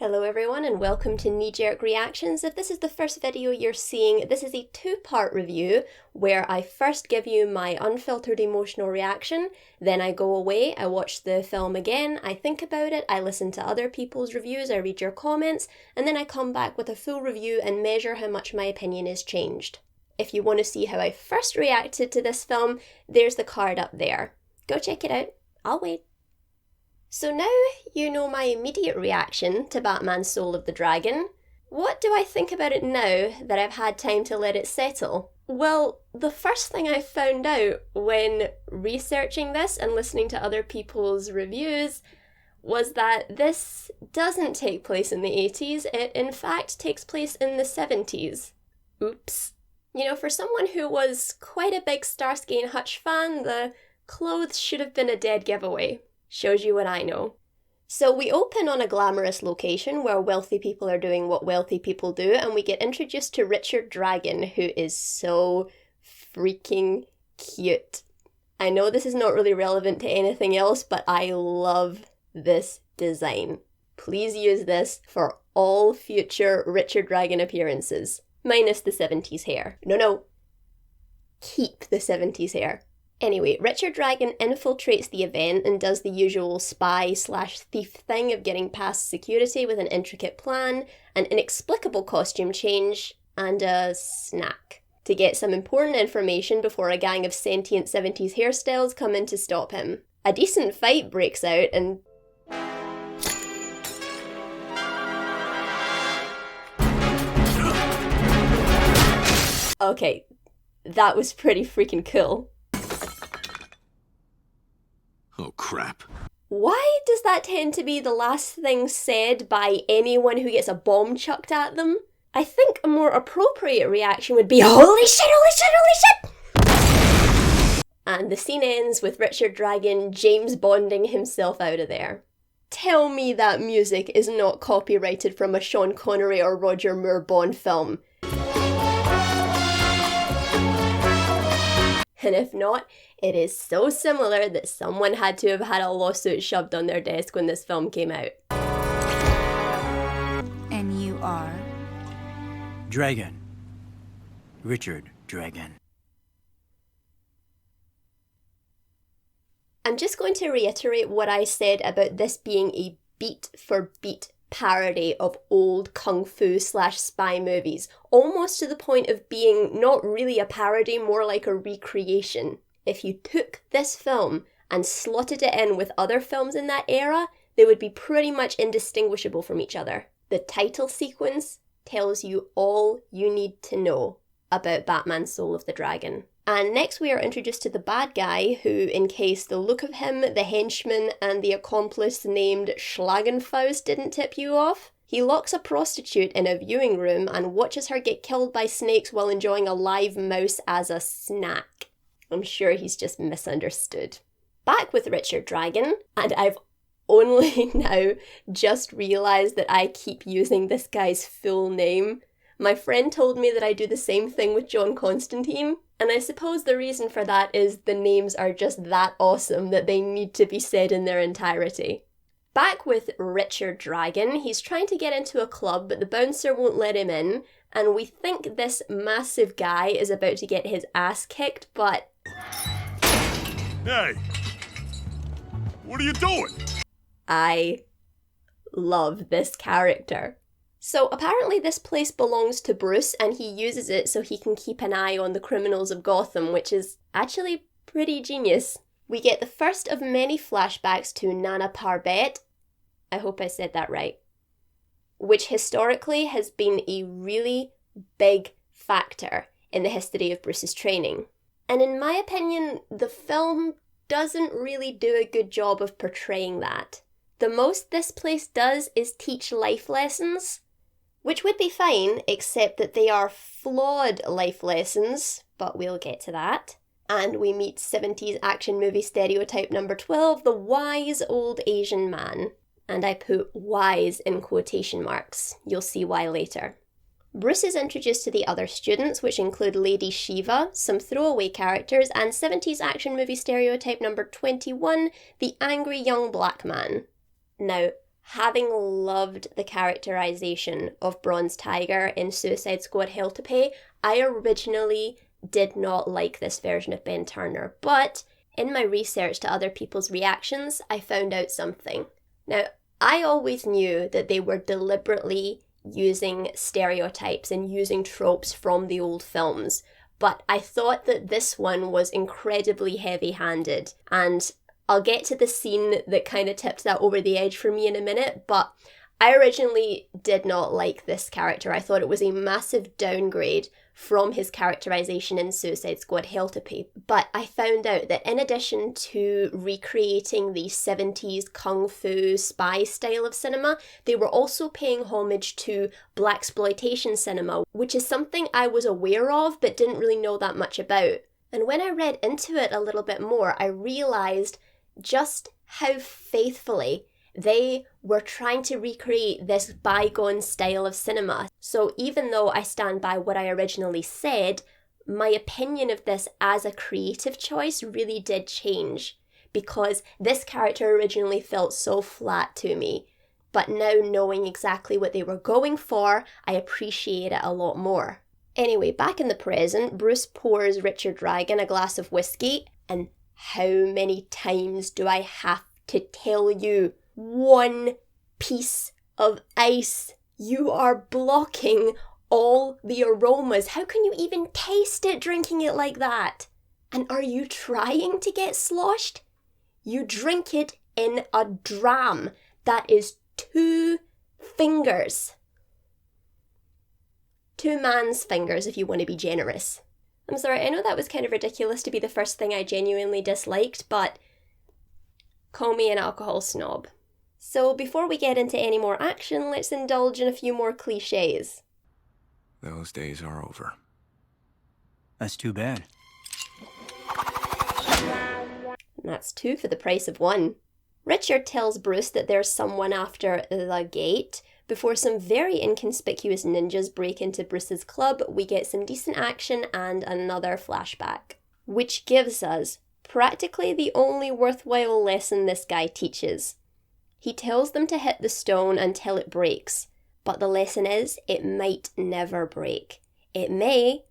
Hello everyone and welcome to Knee Jerk Reactions. If this is the first video you're seeing, this is a two-part review where I first give you my unfiltered emotional reaction, then I go away, I watch the film again, I think about it, I listen to other people's reviews, I read your comments, and then I come back with a full review and measure how much my opinion is changed. If you want to see how I first reacted to this film, there's the card up there. Go check it out. I'll wait. So now you know my immediate reaction to Batman Soul of the Dragon. What do I think about it now that I've had time to let it settle? Well, the first thing I found out when researching this and listening to other people's reviews was that this doesn't take place in the 80s, it in fact takes place in the 70s. Oops. You know, for someone who was quite a big Starsky and Hutch fan, the clothes should have been a dead giveaway. Shows you what I know. So we open on a glamorous location where wealthy people are doing what wealthy people do, and we get introduced to Richard Dragon, who is so freaking cute. I know this is not really relevant to anything else, but I love this design. Please use this for all future Richard Dragon appearances. Minus the 70s hair. No. Keep the 70s hair. Anyway, Richard Dragon infiltrates the event and does the usual spy/thief thing of getting past security with an intricate plan, an inexplicable costume change, and a snack to get some important information before a gang of sentient 70s hairstyles come in to stop him. A decent fight breaks out and... Okay, that was pretty freaking cool. Oh, crap. Why does that tend to be the last thing said by anyone who gets a bomb chucked at them? I think a more appropriate reaction would be, holy shit, holy shit, holy shit! And the scene ends with Richard Dragon James Bonding himself out of there. Tell me that music is not copyrighted from a Sean Connery or Roger Moore Bond film. And if not, it is so similar that someone had to have had a lawsuit shoved on their desk when this film came out. And you are? Dragon. Richard Dragon. I'm just going to reiterate what I said about this being a beat-for-beat parody of old kung fu/spy movies, almost to the point of being not really a parody, more like a recreation. If you took this film and slotted it in with other films in that era, they would be pretty much indistinguishable from each other. The title sequence tells you all you need to know about Batman Soul of the Dragon. And next we are introduced to the bad guy who, in case the look of him, the henchman, and the accomplice named Schlagenfaust didn't tip you off, he locks a prostitute in a viewing room and watches her get killed by snakes while enjoying a live mouse as a snack. I'm sure he's just misunderstood. Back with Richard Dragon, and I've only now just realised that I keep using this guy's full name. My friend told me that I do the same thing with John Constantine, and I suppose the reason for that is the names are just that awesome that they need to be said in their entirety. Back with Richard Dragon, he's trying to get into a club but the bouncer won't let him in, and we think this massive guy is about to get his ass kicked, but... Hey! What are you doing? I love this character. So apparently this place belongs to Bruce and he uses it so he can keep an eye on the criminals of Gotham, which is actually pretty genius. We get the first of many flashbacks to Nana Parbat, I hope I said that right, which historically has been a really big factor in the history of Bruce's training. And in my opinion, the film doesn't really do a good job of portraying that. The most this place does is teach life lessons, which would be fine, except that they are flawed life lessons, but we'll get to that. And we meet 70s action movie stereotype number 12, the wise old Asian man. And I put wise in quotation marks. You'll see why later. Bruce is introduced to the other students, which include Lady Shiva, some throwaway characters, and 70s action movie stereotype number 21, the angry young black man. Now, Having loved the characterization of Bronze Tiger in Suicide Squad Hell to Pay, I originally did not like this version of Ben Turner, but in my research to other people's reactions, I found out something. Now, I always knew that they were deliberately using stereotypes and using tropes from the old films, but I thought that this one was incredibly heavy-handed, and I'll get to the scene that kind of tipped that over the edge for me in a minute, but I originally did not like this character. I thought it was a massive downgrade from his characterization in Suicide Squad Hell to Pay. But I found out that in addition to recreating the 70s kung fu spy style of cinema, they were also paying homage to blaxploitation cinema, which is something I was aware of but didn't really know that much about. And when I read into it a little bit more, I realized just how faithfully they were trying to recreate this bygone style of cinema. So even though I stand by what I originally said, my opinion of this as a creative choice really did change, because this character originally felt so flat to me. But now knowing exactly what they were going for, I appreciate it a lot more. Anyway, back in the present, Bruce pours Richard Dragon a glass of whiskey, and how many times do I have to tell you? One piece of ice. You are blocking all the aromas. How can you even taste it drinking it like that? And are you trying to get sloshed? You drink it in a dram. That is 2 fingers. 2 man's fingers if you want to be generous. I'm sorry, I know that was kind of ridiculous to be the first thing I genuinely disliked, but call me an alcohol snob. So before we get into any more action, let's indulge in a few more cliches. Those days are over. That's too bad. And that's 2 for the price of 1. Richard tells Bruce that there's someone after the gate. Before some very inconspicuous ninjas break into Bruce's club, we get some decent action and another flashback, which gives us practically the only worthwhile lesson this guy teaches. He tells them to hit the stone until it breaks, but the lesson is it might never break. It may,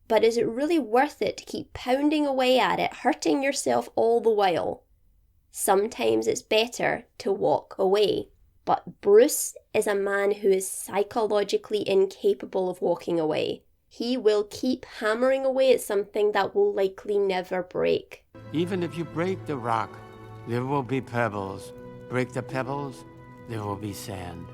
but is it really worth it to keep pounding away at it, hurting yourself all the while? Sometimes it's better to walk away. But Bruce is a man who is psychologically incapable of walking away. He will keep hammering away at something that will likely never break. Even if you break the rock, there will be pebbles. Break the pebbles, there will be sand.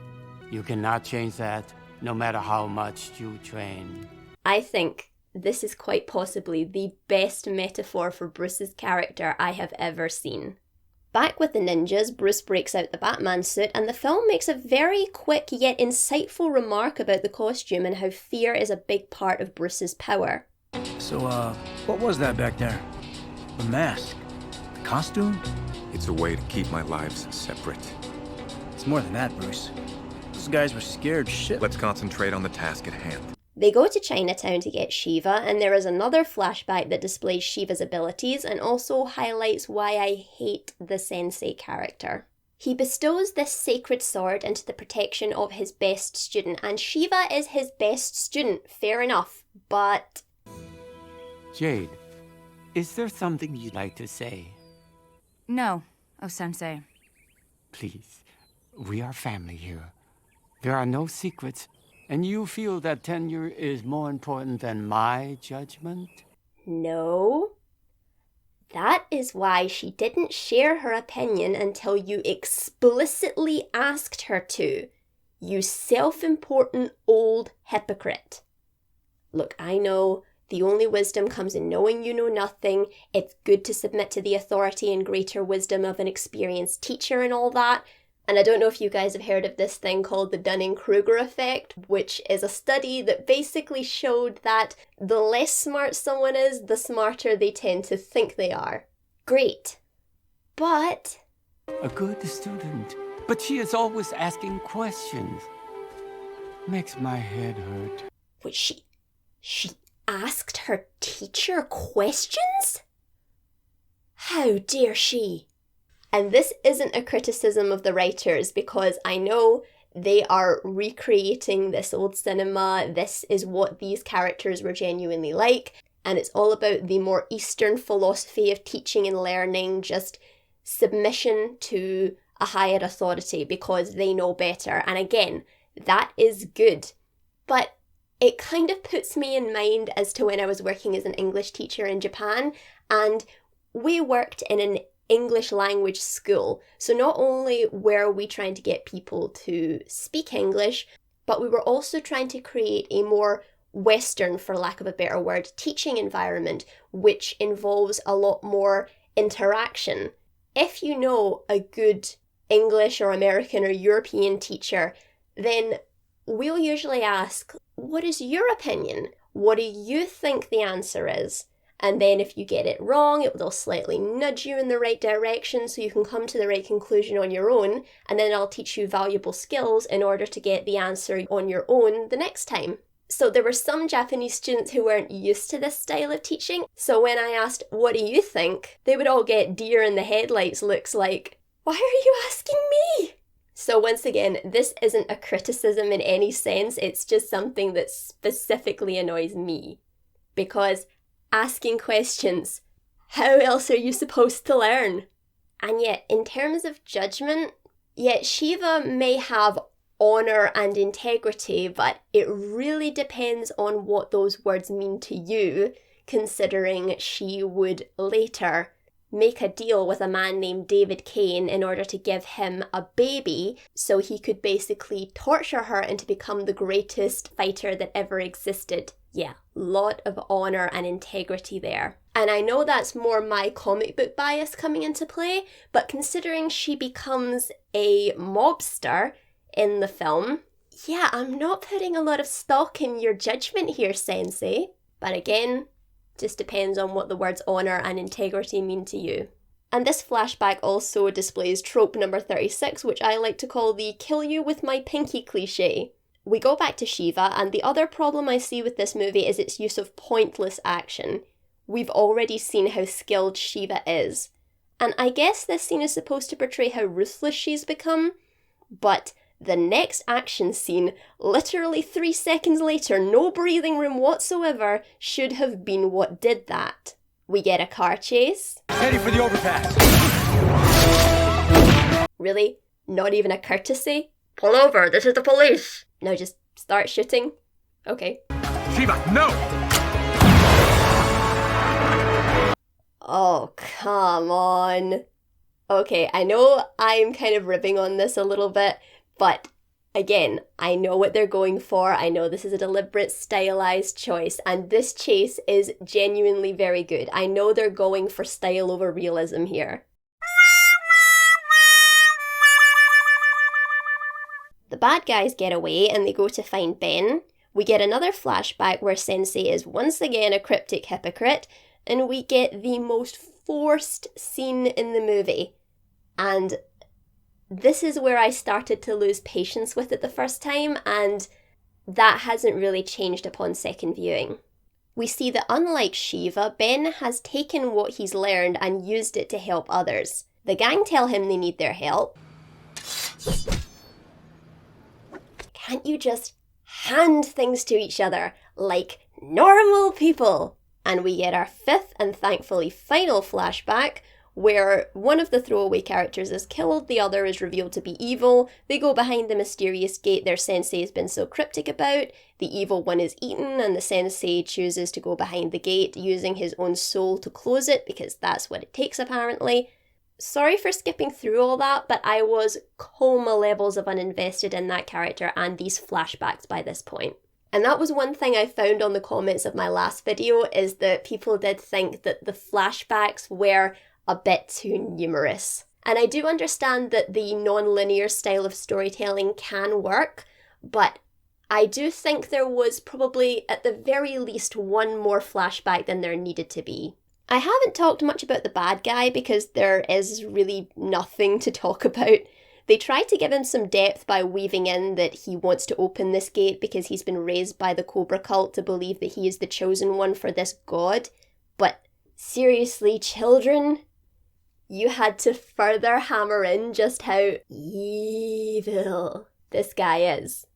You cannot change that, no matter how much you train. I think this is quite possibly the best metaphor for Bruce's character I have ever seen. Back with the ninjas, Bruce breaks out the Batman suit, and the film makes a very quick yet insightful remark about the costume and how fear is a big part of Bruce's power. So, what was that back there? The mask? The costume? It's a way to keep my lives separate. It's more than that, Bruce. Those guys were scared shit. Let's concentrate on the task at hand. They go to Chinatown to get Shiva, and there is another flashback that displays Shiva's abilities and also highlights why I hate the sensei character. He bestows this sacred sword into the protection of his best student, and Shiva is his best student, fair enough, but... Jade, is there something you'd like to say? No, sensei. Please, we are family here. There are no secrets. And you feel that tenure is more important than my judgment? No. That is why she didn't share her opinion until you explicitly asked her to. You self-important old hypocrite. Look, I know the only wisdom comes in knowing you know nothing. It's good to submit to the authority and greater wisdom of an experienced teacher and all that. And I don't know if you guys have heard of this thing called the Dunning-Kruger effect, which is a study that basically showed that the less smart someone is, the smarter they tend to think they are. Great. But... A good student, but she is always asking questions. Makes my head hurt. Wait, she asked her teacher questions? How dare she? And this isn't a criticism of the writers, because I know they are recreating this old cinema. This is what these characters were genuinely like. And it's all about the more Eastern philosophy of teaching and learning, just submission to a higher authority because they know better. And again, that is good. But it kind of puts me in mind as to when I was working as an English teacher in Japan, and we worked in an English language school. So not only were we trying to get people to speak English, but we were also trying to create a more Western, for lack of a better word, teaching environment, which involves a lot more interaction. If you know a good English or American or European teacher, then we'll usually ask, what is your opinion? What do you think the answer is? And then if you get it wrong, they'll slightly nudge you in the right direction so you can come to the right conclusion on your own, and then I'll teach you valuable skills in order to get the answer on your own the next time. So there were some Japanese students who weren't used to this style of teaching, so when I asked, what do you think? They would all get deer in the headlights looks like, why are you asking me? So once again, this isn't a criticism in any sense, it's just something that specifically annoys me. Because asking questions, how else are you supposed to learn? And yet, in terms of judgment, yet Shiva may have honour and integrity, but it really depends on what those words mean to you, considering she would later make a deal with a man named David Kane in order to give him a baby so he could basically torture her into become the greatest fighter that ever existed. Yeah, lot of honour and integrity there. And I know that's more my comic book bias coming into play, but considering she becomes a mobster in the film, yeah, I'm not putting a lot of stock in your judgment here, Sensei. But again, just depends on what the words honour and integrity mean to you. And this flashback also displays trope number 36, which I like to call the kill you with my pinky cliche. We go back to Shiva, and the other problem I see with this movie is its use of pointless action. We've already seen how skilled Shiva is. And I guess this scene is supposed to portray how ruthless she's become, but the next action scene, literally 3 seconds later, no breathing room whatsoever, should have been what did that. We get a car chase. Heading for the overpass. Really? Not even a courtesy? Pull over, this is the police. Now just start shooting. Okay. Shiva, no! Oh, come on. Okay, I know I'm kind of ribbing on this a little bit, but again, I know what they're going for. I know this is a deliberate, stylized choice, and this chase is genuinely very good. I know they're going for style over realism here. The bad guys get away and they go to find Ben. We get another flashback where Sensei is once again a cryptic hypocrite, and we get the most forced scene in the movie. And this is where I started to lose patience with it the first time, and that hasn't really changed upon second viewing. We see that unlike Shiva, Ben has taken what he's learned and used it to help others. The gang tell him they need their help. Can't you just hand things to each other like normal people? And we get our fifth and thankfully final flashback where one of the throwaway characters is killed, the other is revealed to be evil. They go behind the mysterious gate their sensei has been so cryptic about. The evil one is eaten and the sensei chooses to go behind the gate using his own soul to close it because that's what it takes apparently. Sorry for skipping through all that, but I was coma levels of uninvested in that character and these flashbacks by this point. And that was one thing I found on the comments of my last video, is that people did think that the flashbacks were a bit too numerous. And I do understand that the non-linear style of storytelling can work, but I do think there was probably at the very least one more flashback than there needed to be. I haven't talked much about the bad guy because there is really nothing to talk about. They try to give him some depth by weaving in that he wants to open this gate because he's been raised by the Cobra cult to believe that he is the chosen one for this god. But seriously, children? you had to further hammer in just how evil this guy is.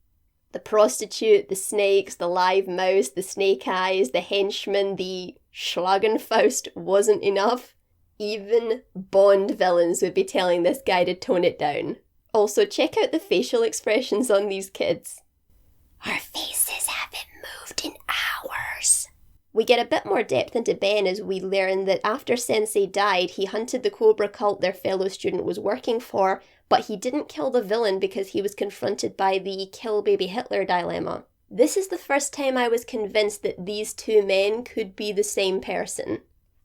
The prostitute, the snakes, the live mouse, the snake eyes, the henchman, the Schlagenfaust wasn't enough. Even Bond villains would be telling this guy to tone it down. Also, check out the facial expressions on these kids. Our faces haven't moved in hours. We get a bit more depth into Ben as we learn that after Sensei died, he hunted the Cobra cult their fellow student was working for, but he didn't kill the villain because he was confronted by the kill baby Hitler dilemma. This is the first time I was convinced that these two men could be the same person.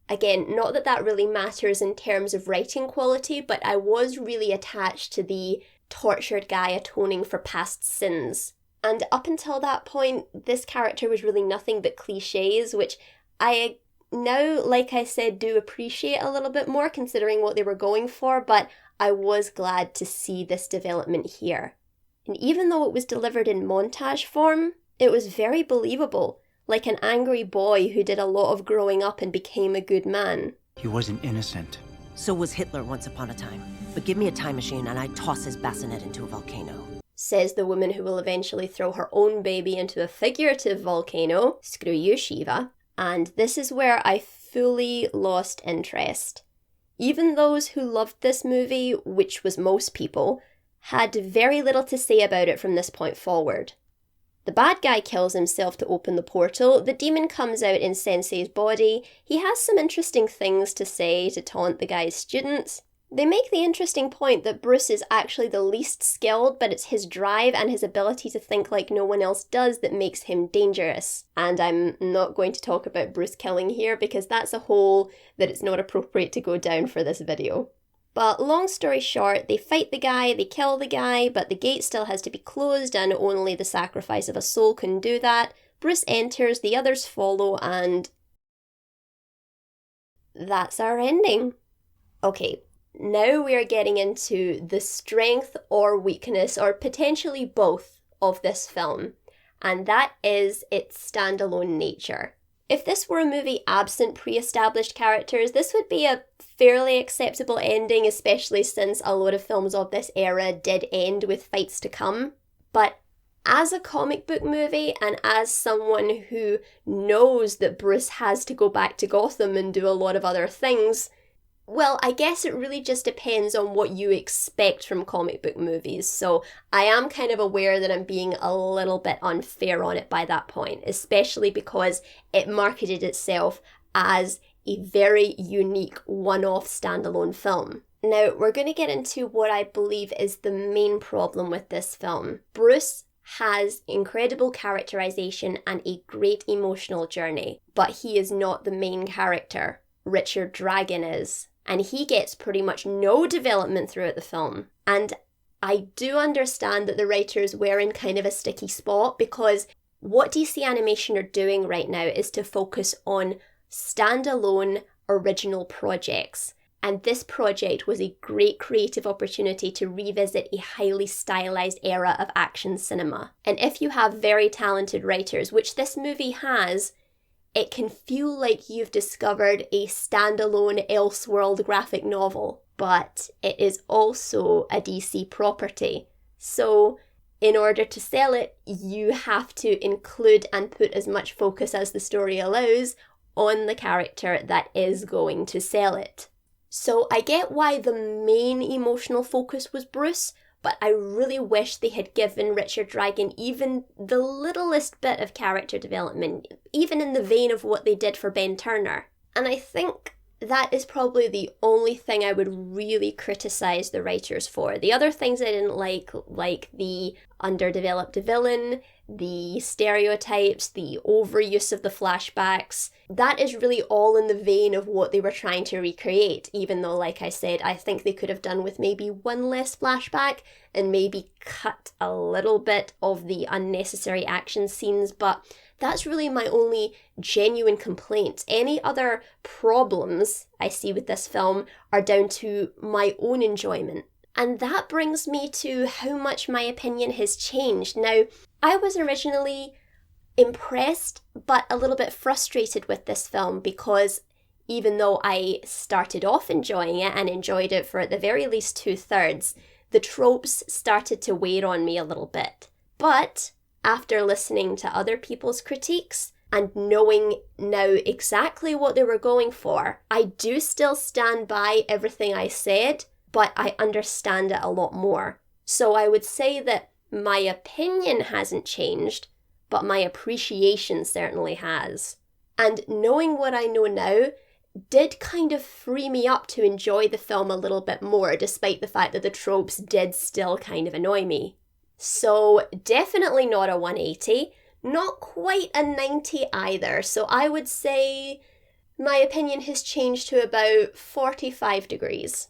Again, not that that really matters in terms of writing quality, but I was really attached to the tortured guy atoning for past sins. And up until that point, this character was really nothing but cliches, which I now, like I said, do appreciate a little bit more considering what they were going for, but I was glad to see this development here. And even though it was delivered in montage form, it was very believable, like an angry boy who did a lot of growing up and became a good man. He wasn't innocent. So was Hitler once upon a time. But give me a time machine and I'd toss his bassinet into a volcano. Says the woman who will eventually throw her own baby into a figurative volcano. Screw you, Shiva. And this is where I fully lost interest. Even those who loved this movie, which was most people, had very little to say about it from this point forward. The bad guy kills himself to open the portal, the demon comes out in Sensei's body, he has some interesting things to say to taunt the guy's students. They make the interesting point that Bruce is actually the least skilled, but it's his drive and his ability to think like no one else does that makes him dangerous. And I'm not going to talk about Bruce killing here because that's a hole that it's not appropriate to go down for this video. But long story short, they fight the guy, they kill the guy, but the gate still has to be closed and only the sacrifice of a soul can do that. Bruce enters, the others follow, and that's our ending. Okay. Now we are getting into the strength or weakness, or potentially both, of this film, and that is its standalone nature. If this were a movie absent pre-established characters, this would be a fairly acceptable ending, especially since a lot of films of this era did end with fights to come. But as a comic book movie, and as someone who knows that Bruce has to go back to Gotham and do a lot of other things, well, I guess it really just depends on what you expect from comic book movies, so I am kind of aware that I'm being a little bit unfair on it by that point, especially because it marketed itself as a very unique one-off standalone film. Now, we're going to get into what I believe is the main problem with this film. Bruce has incredible characterization and a great emotional journey, but he is not the main character. Richard Dragon is. And he gets pretty much no development throughout the film. And I do understand that the writers were in kind of a sticky spot because what DC Animation are doing right now is to focus on standalone original projects. And this project was a great creative opportunity to revisit a highly stylized era of action cinema. And if you have very talented writers, which this movie has, it can feel like you've discovered a standalone Elseworld graphic novel, but it is also a DC property. So, in order to sell it, you have to include and put as much focus as the story allows on the character that is going to sell it. So I get why the main emotional focus was Bruce, but I really wish they had given Richard Dragon even the littlest bit of character development, even in the vein of what they did for Ben Turner. And I think that is probably the only thing I would really criticise the writers for. The other things I didn't like the underdeveloped villain, the stereotypes, the overuse of the flashbacks, that is really all in the vein of what they were trying to recreate, even though, like I said, I think they could have done with maybe one less flashback and maybe cut a little bit of the unnecessary action scenes, but that's really my only genuine complaint. Any other problems I see with this film are down to my own enjoyment. And that brings me to how much my opinion has changed. Now, I was originally impressed, but a little bit frustrated with this film because even though I started off enjoying it and enjoyed it for at the very least 2/3, the tropes started to wear on me a little bit. But after listening to other people's critiques and knowing now exactly what they were going for, I do still stand by everything I said, but I understand it a lot more. So I would say that my opinion hasn't changed, but my appreciation certainly has. And knowing what I know now did kind of free me up to enjoy the film a little bit more, despite the fact that the tropes did still kind of annoy me. So definitely not a 180, not quite a 90 either. So I would say my opinion has changed to about 45 degrees.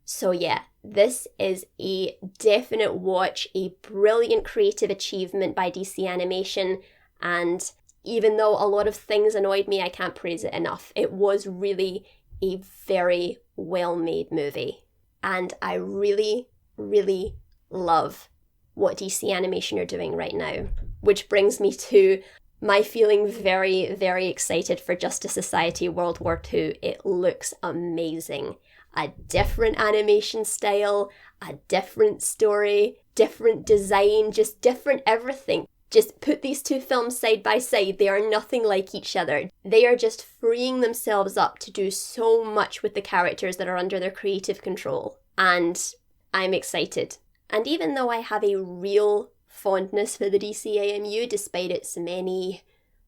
So yeah, this is a definite watch, a brilliant creative achievement by DC Animation, and even though a lot of things annoyed me, I can't praise it enough. It was really a very well-made movie. And I really, really love what DC Animation are doing right now. Which brings me to my feeling very, very excited for Justice Society World War II. It looks amazing. A different animation style, a different story, different design, just different everything. Just put these two films side by side, they are nothing like each other. They are just freeing themselves up to do so much with the characters that are under their creative control. And I'm excited. And even though I have a real fondness for the DCAMU, despite its many,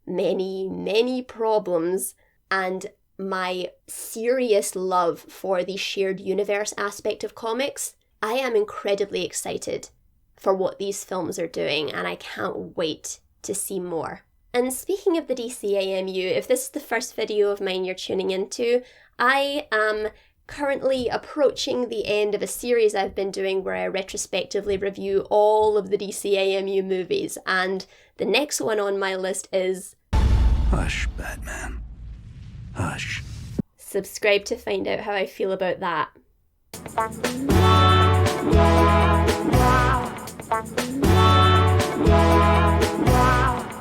many, many problems, and my serious love for the shared universe aspect of comics, I am incredibly excited for what these films are doing, and I can't wait to see more. And speaking of the DCAMU, if this is the first video of mine you're tuning into, I am currently approaching the end of a series I've been doing where I retrospectively review all of the DCAMU movies, and the next one on my list is... Hush, Batman. Hush. Subscribe to find out how I feel about that.